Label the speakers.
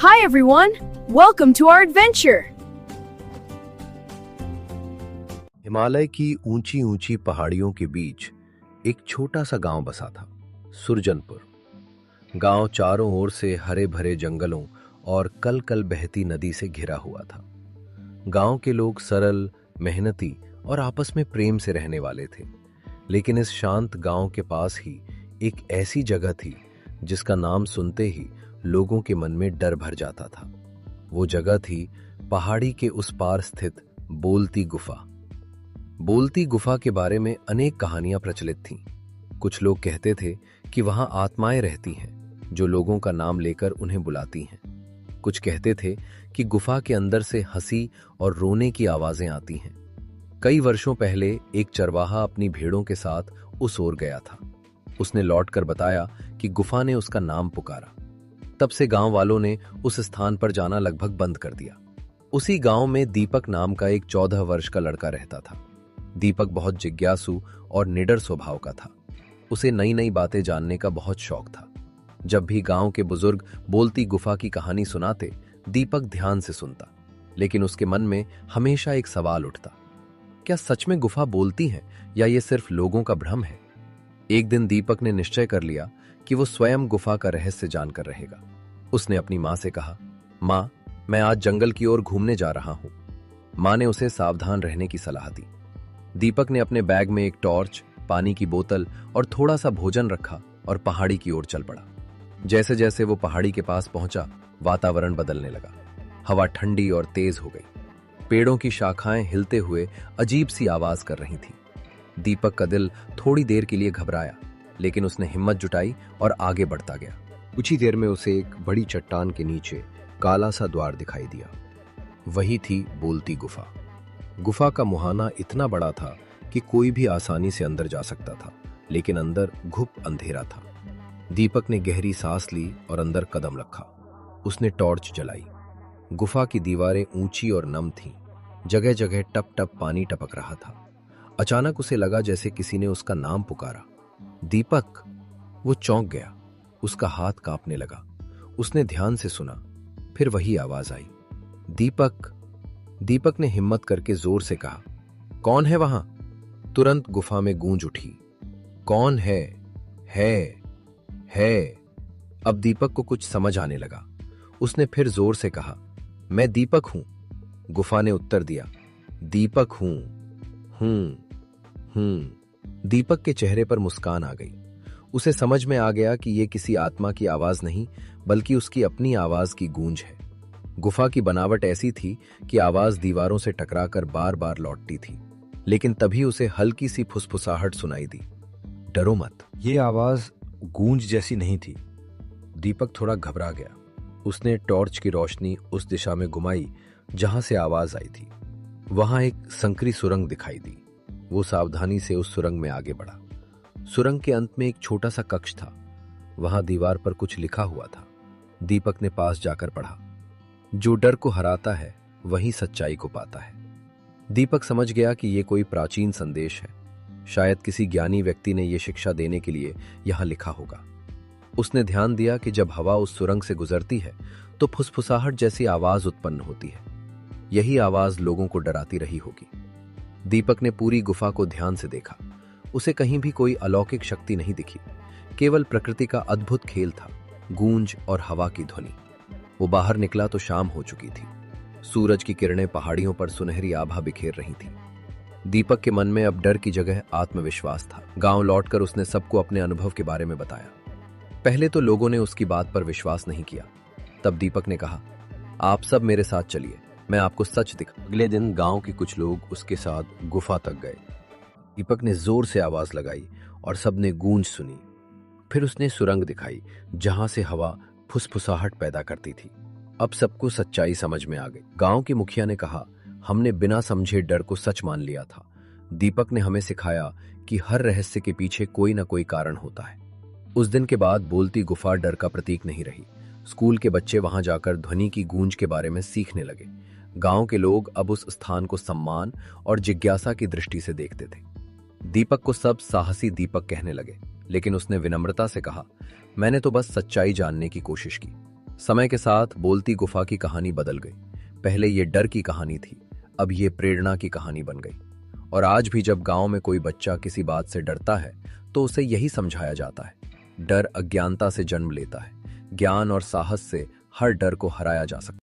Speaker 1: Hi everyone, welcome to our adventure.
Speaker 2: Himalaya की ऊंची ऊंची पहाड़ियों के बीच एक छोटा सा गांव बसा था, सुरजनपुर। गांव चारों ओर से हरे भरे जंगलों और कल कल बहती नदी से घिरा हुआ था। गांव के लोग सरल, मेहनती और आपस में प्रेम से रहने वाले थे। लेकिन इस शांत गांव के पास ही एक ऐसी जगह थी जिसका नाम सुनते ही लोगों के मन में डर भर जाता था। वो जगह थी पहाड़ी के उस पार स्थित बोलती गुफा। बोलती गुफा के बारे में अनेक कहानियां प्रचलित थीं। कुछ लोग कहते थे कि वहां आत्माएं रहती हैं जो लोगों का नाम लेकर उन्हें बुलाती हैं। कुछ कहते थे कि गुफा के अंदर से हंसी और रोने की आवाजें आती हैं। कई वर्षों पहले एक चरवाहा अपनी भेड़ों के साथ उस ओर गया था। उसने लौटकर बताया कि गुफा ने उसका नाम पुकारा। तब से गांव वालों ने उस स्थान पर जाना लगभग बंद कर दिया। उसी गांव में दीपक नाम का एक 14 वर्ष का लड़का रहता था। दीपक बहुत जिज्ञासु और निडर स्वभाव का था। उसे नई नई बातें जानने का बहुत शौक था। जब भी गांव के बुजुर्ग बोलती गुफा की कहानी सुनाते, दीपक ध्यान से सुनता। लेकिन उसके मन में हमेशा एक सवाल उठता, क्या सच में गुफा बोलती है या ये सिर्फ लोगों का भ्रम है? एक दिन दीपक ने निश्चय कर लिया कि वो स्वयं गुफा का रहस्य जानकर रहेगा। उसने अपनी मां से कहा, मां, मैं आज जंगल की ओर घूमने जा रहा हूं। मां ने उसे सावधान रहने की सलाह दी। दीपक ने अपने बैग में एक टॉर्च, पानी की बोतल और थोड़ा सा भोजन रखा और पहाड़ी की ओर चल पड़ा। जैसे जैसे वो पहाड़ी के पास पहुंचा, वातावरण बदलने लगा। हवा ठंडी और तेज हो गई। पेड़ों की शाखाएं हिलते हुए अजीब सी आवाज कर रही थी। दीपक का दिल थोड़ी देर के लिए घबराया, लेकिन उसने हिम्मत जुटाई और आगे बढ़ता गया। कुछ ही देर में उसे एक बड़ी चट्टान के नीचे काला सा द्वार दिखाई दिया। वही थी बोलती गुफा। गुफा का मुहाना इतना बड़ा था कि कोई भी आसानी से अंदर जा सकता था, लेकिन अंदर घुप अंधेरा था। दीपक ने गहरी सांस ली और अंदर कदम रखा। उसने टॉर्च जलाई। गुफा की दीवारें ऊंची और नम थीं। जगह जगह टप टप पानी टपक रहा था। अचानक उसे लगा जैसे किसी ने उसका नाम पुकारा, दीपक। वो चौंक गया। उसका हाथ कांपने लगा। उसने ध्यान से सुना, फिर वही आवाज आई, दीपक। दीपक ने हिम्मत करके जोर से कहा, कौन है वहां? तुरंत गुफा में गूंज उठी, कौन है? है। अब दीपक को कुछ समझ आने लगा। उसने फिर जोर से कहा, मैं दीपक हूं। गुफा ने उत्तर दिया, दीपक हूं। दीपक के चेहरे पर मुस्कान आ गई। उसे समझ में आ गया कि यह किसी आत्मा की आवाज नहीं, बल्कि उसकी अपनी आवाज की गूंज है। गुफा की बनावट ऐसी थी कि आवाज दीवारों से टकराकर बार बार लौटती थी, लेकिन तभी उसे हल्की सी फुसफुसाहट सुनाई दी, डरो मत।
Speaker 3: ये आवाज गूंज जैसी नहीं थी।
Speaker 2: दीपक थोड़ा घबरा गया। उसने टॉर्च की रोशनी उस दिशा में घुमाई जहां से आवाज आई थी। वहां एक संकरी सुरंग दिखाई दी। वो सावधानी से उस सुरंग में आगे बढ़ा। सुरंग के अंत में एक छोटा सा कक्ष था। वहां दीवार पर कुछ लिखा हुआ था। दीपक ने पास जाकर पढ़ा, जो डर को हराता है वही सच्चाई को पाता है। दीपक समझ गया कि यह कोई प्राचीन संदेश है। शायद किसी ज्ञानी व्यक्ति ने यह शिक्षा देने के लिए यहां लिखा होगा। उसने ध्यान दिया कि जब हवा उस सुरंग से गुजरती है तो फुसफुसाहट जैसी आवाज उत्पन्न होती है। यही आवाज लोगों को डराती रही होगी। दीपक ने पूरी गुफा को ध्यान से देखा। उसे कहीं भी कोई अलौकिक शक्ति नहीं दिखी, केवल प्रकृति का अद्भुत खेल था, गूंज और हवा की ध्वनि। वो बाहर निकला तो शाम हो चुकी थी। सूरज की किरणें पहाड़ियों पर सुनहरी आभा बिखेर रही थी। दीपक के मन में अब डर की जगह आत्मविश्वास था। गांव लौटकर उसने सबको अपने अनुभव के बारे में बताया। पहले तो लोगों ने उसकी बात पर विश्वास नहीं किया। तब दीपक ने कहा, आप सब मेरे साथ चलिए, मैं आपको सच दिखा। अगले दिन गांव के कुछ लोग उसके साथ गुफा तक गए। दीपक ने जोर से आवाज लगाई और सबने गूंज सुनी। फिर उसने सुरंग दिखाई जहां से हवा फुसफुसाहट पैदा करती थी। अब सबको सच्चाई समझ में आ गई। गांव के मुखिया ने कहा, हमने बिना समझे डर को सच मान लिया था। दीपक ने हमें सिखाया कि हर रहस्य के पीछे कोई ना कोई कारण होता है। उस दिन के बाद बोलती गुफा डर का प्रतीक नहीं रही। स्कूल के बच्चे वहां जाकर ध्वनि की गूंज के बारे में सीखने लगे। गांव के लोग अब उस स्थान को सम्मान और जिज्ञासा की दृष्टि से देखते थे। दीपक को सब साहसी दीपक कहने लगे, लेकिन उसने विनम्रता से कहा, मैंने तो बस सच्चाई जानने की कोशिश की। समय के साथ बोलती गुफा की कहानी बदल गई। पहले ये डर की कहानी थी, अब ये प्रेरणा की कहानी बन गई। और आज भी जब गांव में कोई बच्चा किसी बात से डरता है तो उसे यही समझाया जाता है, डर अज्ञानता से जन्म लेता है, ज्ञान और साहस से हर डर को हराया जा सकता है।